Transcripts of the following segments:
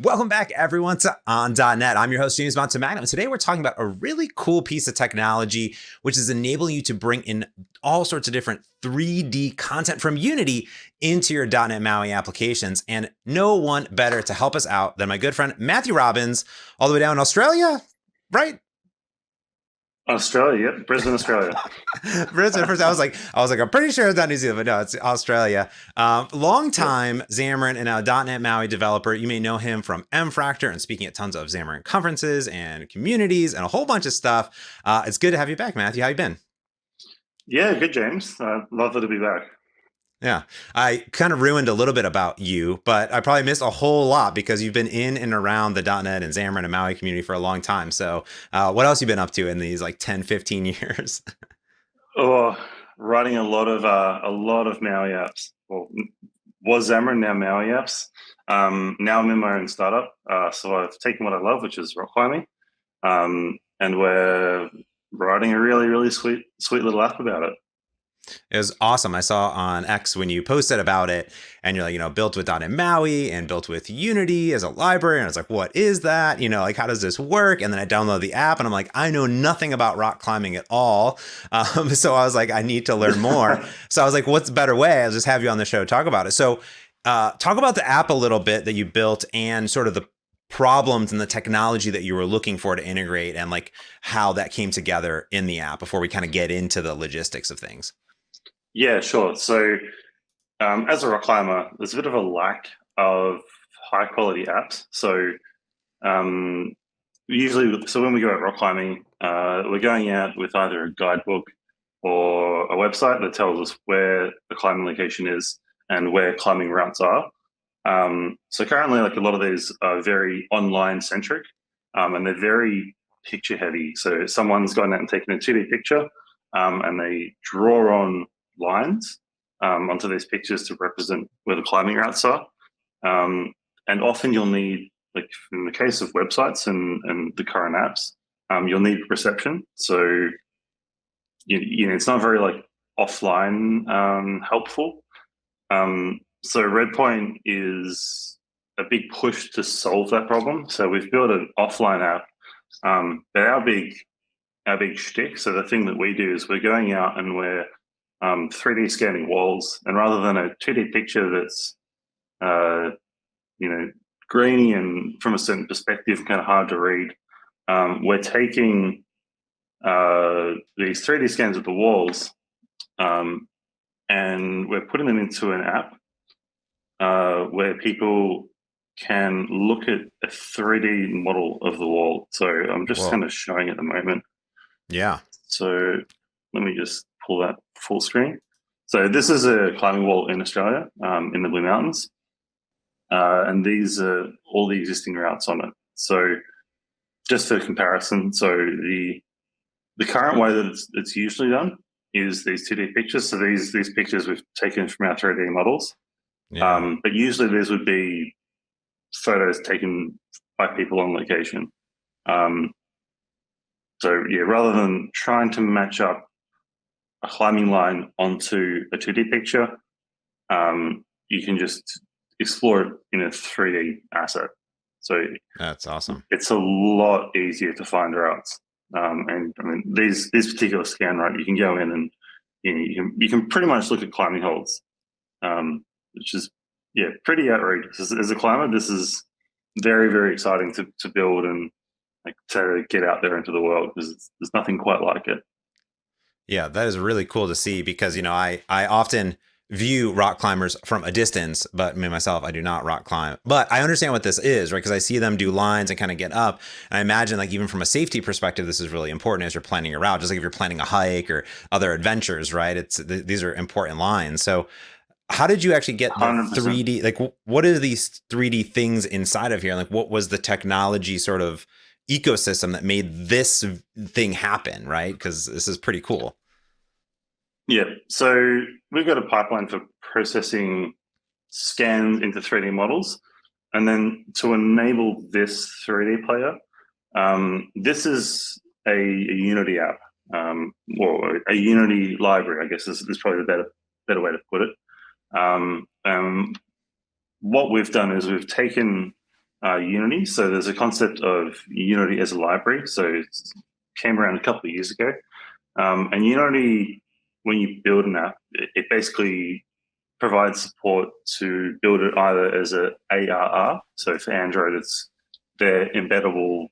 Welcome back, everyone, to On.net. I'm your host, James Montemagnum, and today we're talking about a really cool piece of technology, which is enabling you to bring in all sorts of different 3D content from Unity into your .NET MAUI applications. And no one better to help us out than my good friend, Matthew Robbins, all the way down in Australia, right? Australia, yep, Brisbane, Australia. Brisbane. First, I was like, I'm pretty sure it's not New Zealand, but no, it's Australia. Long time Xamarin and now .NET MAUI developer. You may know him from MFractor and speaking at tons of Xamarin conferences and communities and a whole bunch of stuff. It's good to have you back, Matthew. How you been? Yeah, good, James. Lovely to be back. Yeah, I kind of ruined a little bit about you, but I probably missed a whole lot because you've been in and around the .NET and Xamarin and MAUI community for a long time. So what else have you been up to in these like 10, 15 years? Oh, writing a lot of MAUI apps. Well, was Xamarin, now MAUI apps. Now I'm in my own startup. So I've taken what I love, which is rock climbing, and we're writing a really, really sweet little app about it. It was awesome. I saw on X when you posted about it and you're like, built with .NET MAUI and built with Unity as a library. And I was like, what is that? Like, how does this work? And then I download the app and I'm like, I know nothing about rock climbing at all. So I was like, I need to learn more. So I was like, what's a better way? I'll just have you on the show, talk about it. So talk about the app a little bit that you built and sort of the problems and the technology that you were looking for to integrate and like how that came together in the app before we kind of get into the logistics of things. Yeah, sure. So as a rock climber, there's a bit of a lack of high quality apps. So usually, so when we go out rock climbing, we're going out with either a guidebook or a website that tells us where the climbing location is and where climbing routes are. So currently, like a lot of these are very online centric, and they're very picture heavy. So someone's gone out and taken a 2D picture, and they draw on lines onto these pictures to represent where the climbing routes are. And often you'll need, like in the case of websites and the current apps, you'll need reception. So it's not very like offline helpful. So Redpoint is a big push to solve that problem. So we've built an offline app, but our big shtick. So the thing that we do is we're going out and we're 3D scanning walls, and rather than a 2D picture that's grainy and from a certain perspective kind of hard to read, we're taking these 3D scans of the walls, and we're putting them into an app where people can look at a 3D model of the wall. So I'm just kind of showing at the moment. Yeah. So let me just pull that full screen. So this is a climbing wall in Australia, in the Blue Mountains. And these are all the existing routes on it. So just for comparison, so the current way that it's usually done is these 2D pictures. So these pictures we've taken from our 3D models. Yeah. But usually these would be photos taken by people on location. So yeah, rather than trying to match up a climbing line onto a 2D picture, you can just explore it in a 3D asset. So that's awesome. It's a lot easier to find routes. And I mean, these particular scan, right, you can go in and you can pretty much look at climbing holds, which is pretty outrageous. As a climber, this is very, very exciting to build and like to get out there into the world, because there's nothing quite like it. Yeah, that is really cool to see, because I often view rock climbers from a distance, but me myself, I do not rock climb. But I understand what this is, right? Because I see them do lines and kind of get up. And I imagine, like, even from a safety perspective, this is really important as you're planning a route, just like if you're planning a hike or other adventures, right? These are important lines. So how did you actually get the 100%. 3D? Like, what are these 3D things inside of here? Like, what was the technology sort of ecosystem that made this thing happen, right? Because this is pretty cool. Yeah, so we've got a pipeline for processing scans into 3D models, and then to enable this 3D player, this is a Unity app, or a Unity library, I guess is probably the better way to put it. What we've done is we've taken Unity. So there's a concept of Unity as a library. So it came around a couple of years ago. And Unity, when you build an app, it basically provides support to build it either as a ARR. So for Android, it's their embeddable,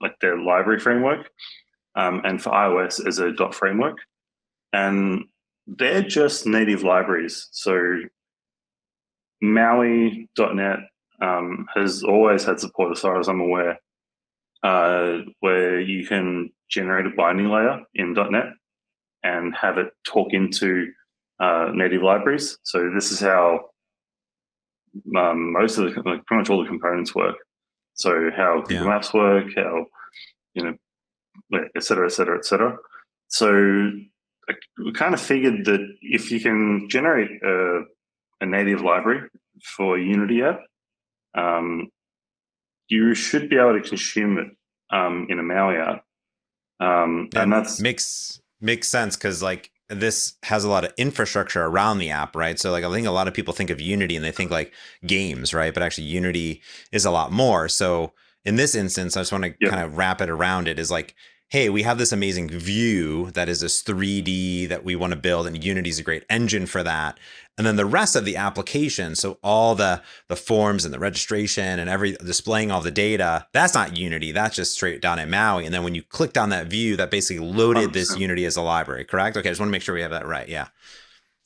like their library framework, and for iOS as a dot framework. And they're just native libraries. So Maui .NET has always had support, as far as I'm aware, where you can generate a binding layer in .NET and have it talk into native libraries. So this is how most of the, like, pretty much all the components work. So how Google Maps work, how, et cetera, et cetera, et cetera. So we kind of figured that if you can generate a native library for Unity app, you should be able to consume it in a Maui app. And that's makes sense, because like this has a lot of infrastructure around the app, right? So like I think a lot of people think of Unity and they think like games, right? But actually Unity is a lot more. So in this instance, I just want to kind of wrap it around it, is like, hey, we have this amazing view that is this 3D that we want to build, and Unity is a great engine for that. And then the rest of the application, so all the forms and the registration and displaying all the data, that's not Unity. That's just straight down at Maui. And then when you clicked on that view, that basically loaded 100%. This Unity as a library, correct? Okay, I just want to make sure we have that right. Yeah.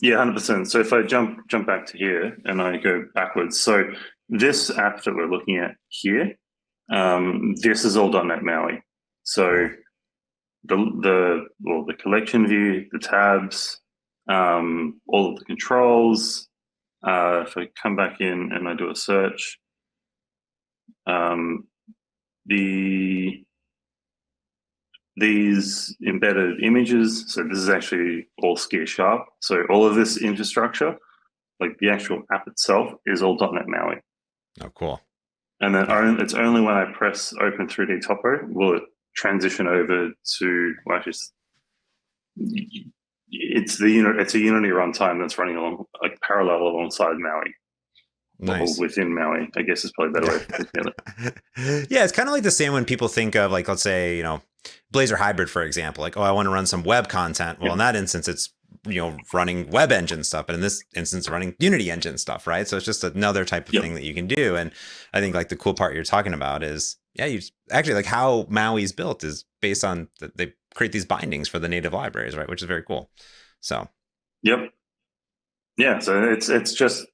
Yeah, 100%. So if I jump back to here and I go backwards, so this app that we're looking at here, this is all .NET MAUI. So the collection view, the tabs, all of the controls. If I come back in and I do a search, these embedded images. So this is actually all SkiaSharp. So all of this infrastructure, like the actual app itself, is all .NET MAUI. Oh, cool. And then it's only when I press Open 3D Topo will it transition over to, well, it's a Unity runtime that's running along, like, parallel alongside Maui. Nice. Or within Maui, I guess is probably a better way to look at it. Yeah, it's kind of like the same when people think of, like, let's say, Blazor Hybrid, for example. Like, oh, I want to run some web content. Well, in that instance, it's running web engine stuff, but in this instance, running Unity engine stuff, right? So it's just another type of thing that you can do. And I think like the cool part you're talking about is, you actually, like, how Maui is built is based on they create these bindings for the native libraries, right? Which is very cool. So. Yep. Yeah. So it's just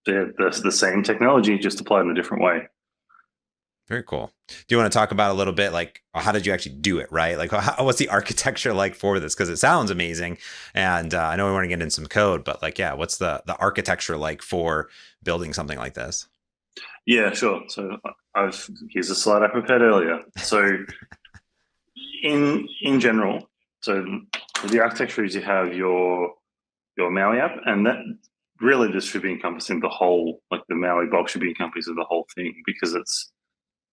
the same technology, just applied in a different way. Very cool. Do you want to talk about a little bit, like, how did you actually do it, right? Like, what's the architecture like for this? Because it sounds amazing. And I know we want to get in some code, but like, yeah, what's the architecture like for building something like this? Yeah, sure. So here's a slide I prepared earlier. So in general, so the architecture is you have your Maui app, and that really just should be encompassing the whole, like the Maui box should be encompassing the whole thing, because it's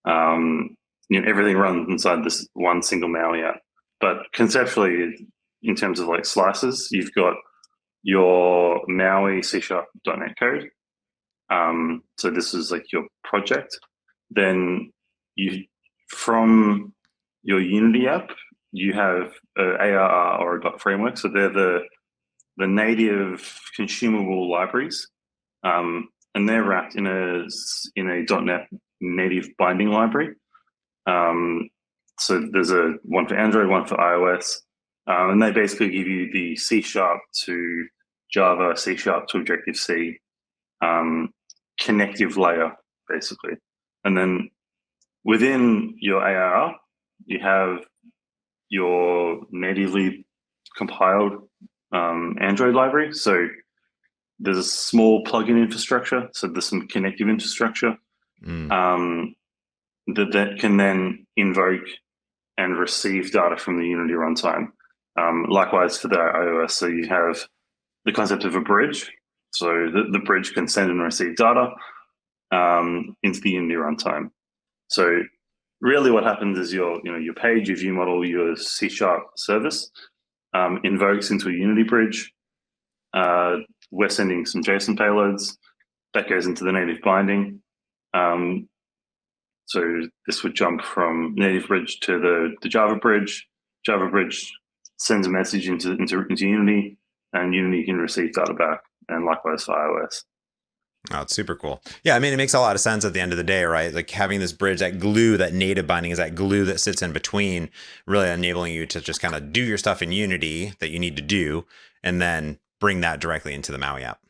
everything runs inside this one single Maui app. But conceptually, in terms of like slices, you've got your Maui C#.NET code. So this is like your project. Then from your Unity app, you have a ARR or a dot framework. So they're the native consumable libraries, and they're wrapped in a .NET native binding library. So there's one for Android, one for iOS, and they basically give you the C# to Java, C# to Objective-C connective layer, basically. And then within your ARR, you have your natively compiled Android library. So there's a small plugin infrastructure. So there's some connective infrastructure that can then invoke and receive data from the Unity runtime. Likewise for the iOS, so you have the concept of a bridge. So the bridge can send and receive data into the Unity runtime. So really what happens is your page, your view model, your C# service invokes into a Unity bridge. We're sending some JSON payloads that goes into the native binding. So this would jump from native bridge to the Java bridge. Java bridge sends a message into Unity, and Unity can receive data back, and likewise for iOS. Oh, it's super cool. Yeah, I mean, it makes a lot of sense at the end of the day, right? Like having this bridge, that glue, that native binding is that glue that sits in between, really enabling you to just kind of do your stuff in Unity that you need to do, and then bring that directly into the Maui app.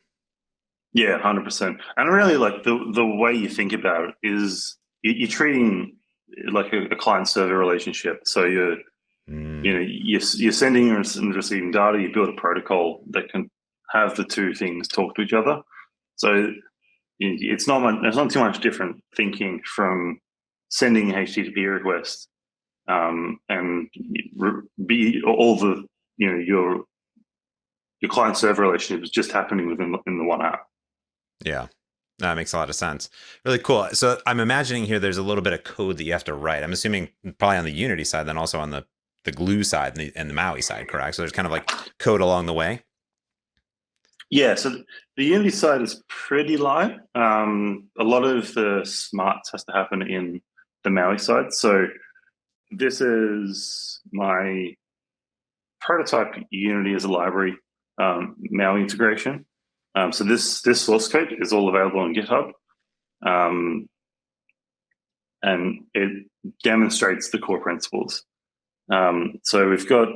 Yeah, 100%. And really, like the way you think about it is you're treating it like a client server relationship. So you're sending and receiving data. You build a protocol that can have the two things talk to each other. So it's not too much different thinking from sending a HTTP request and be all the your client server relationship is just happening in the one app. Yeah, that makes a lot of sense. Really cool. So I'm imagining here there's a little bit of code that you have to write. I'm assuming probably on the Unity side, then also on the glue side and the Maui side, correct? So there's kind of like code along the way. Yeah, so the Unity side is pretty light. A lot of the smarts has to happen in the Maui side. So this is my prototype Unity as a library Maui integration. So this source code is all available on GitHub, and it demonstrates the core principles. So we've got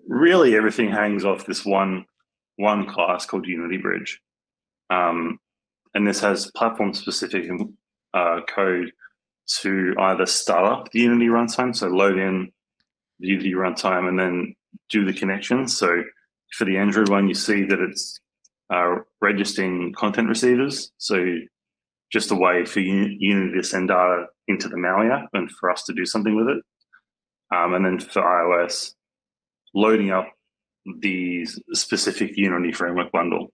really everything hangs off this one class called Unity Bridge. And this has platform-specific code to either start up the Unity runtime, so load in the Unity runtime and then do the connections. So for the Android one, you see that it's registering content receivers. So just a way for Unity to send data into the Maui app and for us to do something with it. And then for iOS, loading up the specific Unity framework bundle.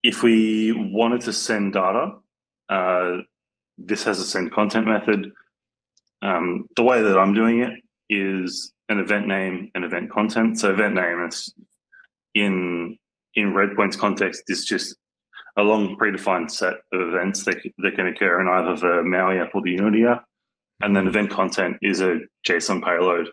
If we wanted to send data, this has a send content method. The way that I'm doing it is an event name and event content. So event name is in Redpoint's context is just a long predefined set of events that can occur in either the Maui app or the Unity app. And then event content is a JSON payload.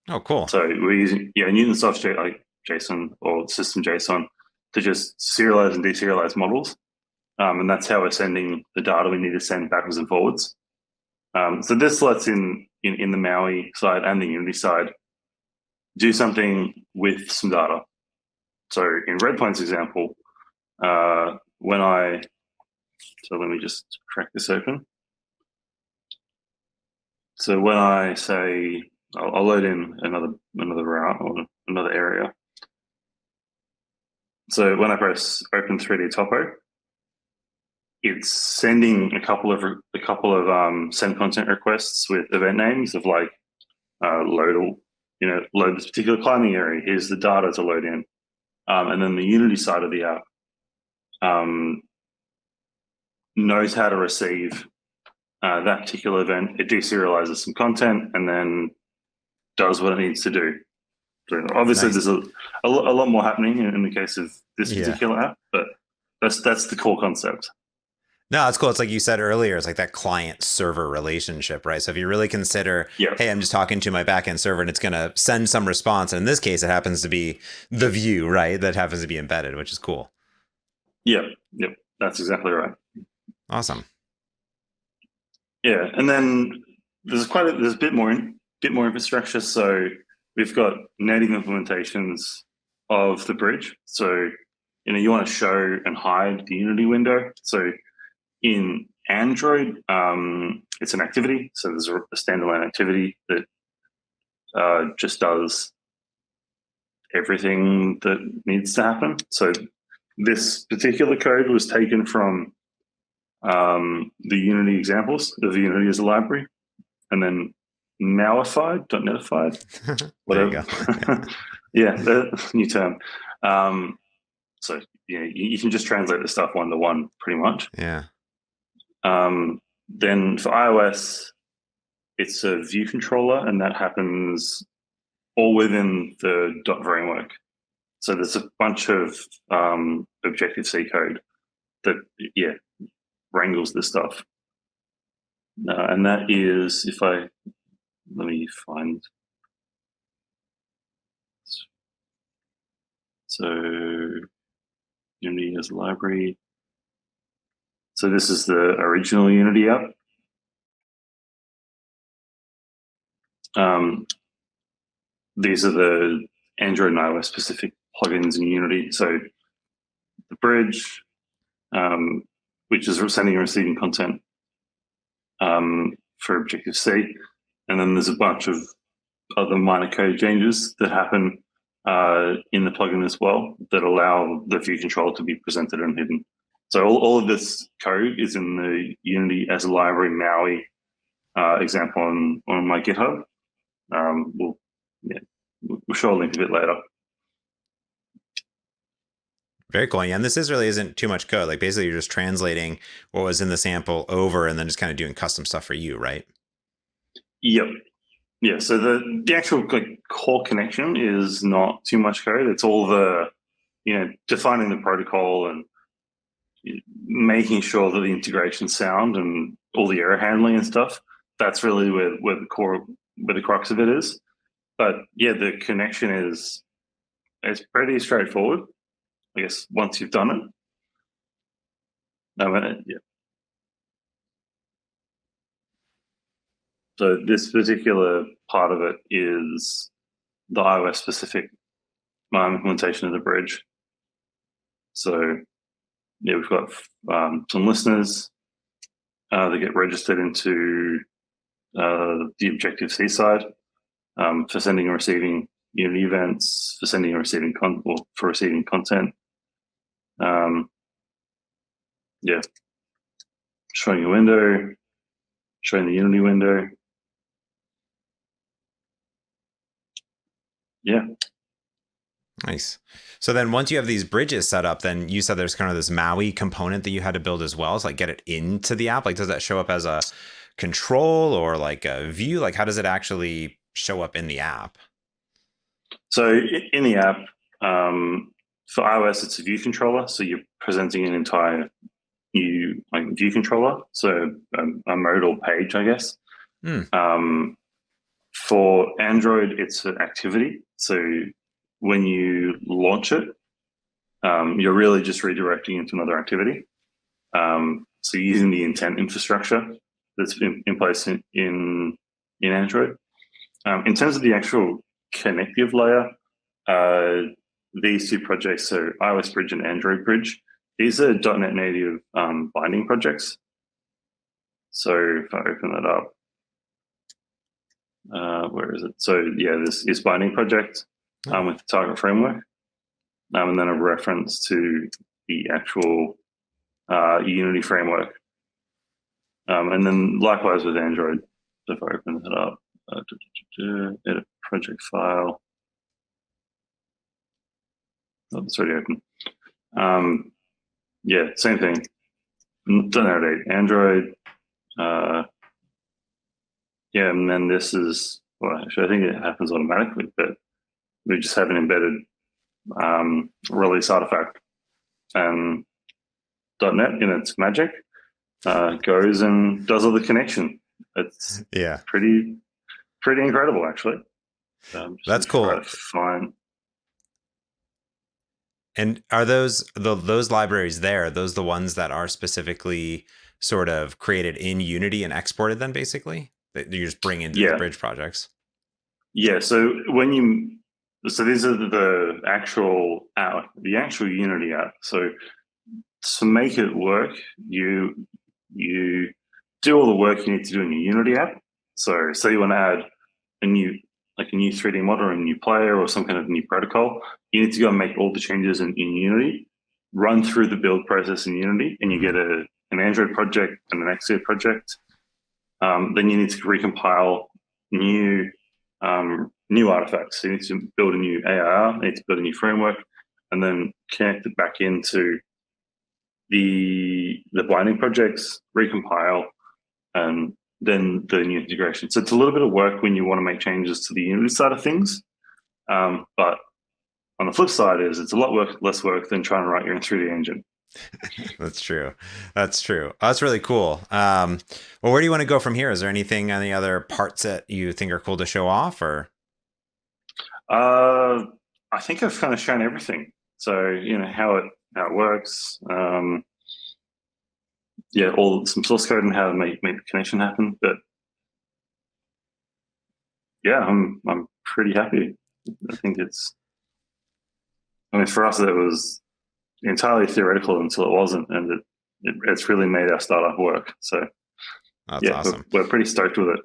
Oh, cool. So we're using Newtonsoft like JSON or system JSON to just serialize and deserialize models. And that's how we're sending the data we need to send backwards and forwards. So this lets in the Maui side and the Unity side do something with some data. So in Redpoint's example, so let me just crack this open. So when I say I'll load in another route or another area. So when I press Open 3D Topo, it's sending a couple of send content requests with event names of like load this particular climbing area. Here's the data to load in, and then the Unity side of the app knows how to receive that particular event. It deserializes some content and then does what it needs to do. So obviously, nice. There's a lot more happening in the case of this particular app, but that's the core concept. No, it's cool. It's like you said earlier, it's like that client server relationship, right? So if you really consider, hey, I'm just talking to my backend server and it's going to send some response. And in this case, it happens to be the view, right? That happens to be embedded, which is cool. Yep. That's exactly right. Awesome. Yeah. And then there's a bit more infrastructure. So we've got native implementations of the bridge. So, you want to show and hide the Unity window. So in Android, it's an activity. So there's a standalone activity that just does everything that needs to happen. So this particular code was taken from the Unity examples of Unity as a library, and then Mauified, .netified, whatever. Yeah, new term. So you can just translate the stuff one to one, pretty much. Yeah. Then for iOS, it's a view controller, and that happens all within the dot framework. So there's a bunch of Objective-C code that, wrangles this stuff. And that is, let me find. So Unity as a library. So this is the original Unity app. These are the Android and iOS specific plugins in Unity. So the bridge, which is sending and receiving content for Objective-C. And then there's a bunch of other minor code changes that happen in the plugin as well that allow the view control to be presented and hidden. So all of this code is in the Unity as a library MAUI example on my GitHub. We'll show a link of it later. Very cool. Yeah, and this really isn't too much code. Like basically you're just translating what was in the sample over and then just kind of doing custom stuff for you, right? Yep. Yeah, so the actual core connection is not too much code. It's all the, defining the protocol and making sure that the integration's sound and all the error handling and stuff. That's really where the crux of it is. But yeah, the connection is pretty straightforward, I guess, once you've done it. Yeah. So this particular part of it is the iOS specific implementation of the bridge. So yeah, we've got some listeners that get registered into the Objective-C side for sending and receiving Unity events, for sending and receiving for receiving content. Showing a window, showing the Unity window. Yeah. Nice. So then once you have these bridges set up, then you said there's kind of this MAUI component that you had to build as well. So like get it into the app. Like, does that show up as a control or like a view? Like, how does it actually show up in the app? So in the app, for iOS, it's a view controller. So you're presenting an entire new view controller. So a modal page, I guess. For Android, it's an activity. So when you launch it, you're really just redirecting into another activity. So using the intent infrastructure that's in place in Android. In terms of the actual connective layer, these two projects, so iOS Bridge and Android Bridge, these are .NET native binding projects. So if I open that up, where is it? So yeah, this is binding project with the target framework, and then a reference to the actual Unity framework. And then likewise with Android. So if I open that up, edit project file. Oh, it's already open. Yeah, same thing. .NET 8 Android. Yeah, and then this is, well, actually, I think it happens automatically, but we just have an embedded release artifact. And .NET in its magic goes and does all the connection. It's pretty incredible, actually. That's cool. Fine. And are those libraries there? Are those the ones that are specifically sort of created in Unity and exported then basically that you just bring into the bridge projects? Yeah. So these are the actual Unity app. So to make it work, you do all the work you need to do in your Unity app. So say you want to add a new 3D model or a new player or some kind of new protocol, you need to go and make all the changes in Unity, run through the build process in Unity, and you get an Android project and an Xia project. Then you need to recompile new artifacts. So you need to build a new AIR, you need to build a new framework, and then connect it back into the binding projects, recompile, and then the new integration. So it's a little bit of work when you want to make changes to the Unity side of things. But on the flip side is it's a lot less work than trying to write your own 3D engine. That's true. That's true. Oh, that's really cool. Well, where do you want to go from here? Is there anything, any other parts that you think are cool to show off, or? I think I've kind of shown everything. So, how it works. Some source code and how to make the connection happen. But yeah, I'm pretty happy. I think for us, it was entirely theoretical until it wasn't, and it's really made our startup work. So that's awesome. We're pretty stoked with it.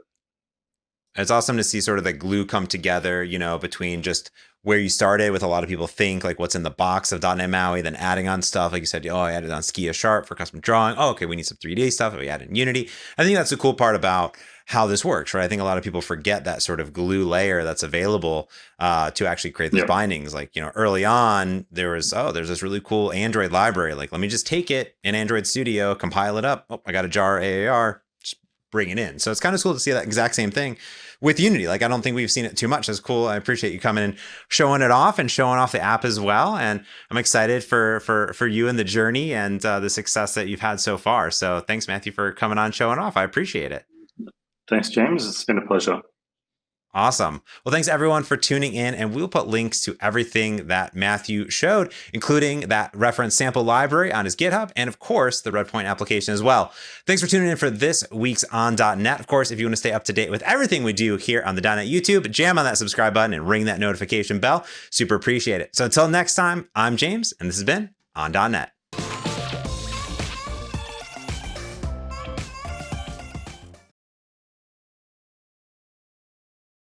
It's awesome to see sort of the glue come together, between just where you started with a lot of people think like what's in the box of .NET MAUI, then adding on stuff. Like you said, I added on SkiaSharp for custom drawing. Oh, okay, we need some 3D stuff. We added in Unity. I think that's the cool part about how this works, right? I think a lot of people forget that sort of glue layer that's available to actually create these bindings. Like, early on, there's this really cool Android library. Like, let me just take it in Android Studio, compile it up. Oh, I got a jar AAR, just bring it in. So it's kind of cool to see that exact same thing with Unity. Like, I don't think we've seen it too much. That's cool. I appreciate you coming and showing it off and showing off the app as well. And I'm excited for you and the journey and the success that you've had so far. So thanks, Matthew, for coming on, showing off. I appreciate it. Thanks, James. It's been a pleasure. Awesome. Well, thanks everyone for tuning in, and we'll put links to everything that Matthew showed, including that reference sample library on his GitHub, and of course, the Redpoint application as well. Thanks for tuning in for this week's On .NET. Of course, if you want to stay up to date with everything we do here on the .NET YouTube, jam on that subscribe button and ring that notification bell. Super appreciate it. So until next time, I'm James, and this has been On .NET.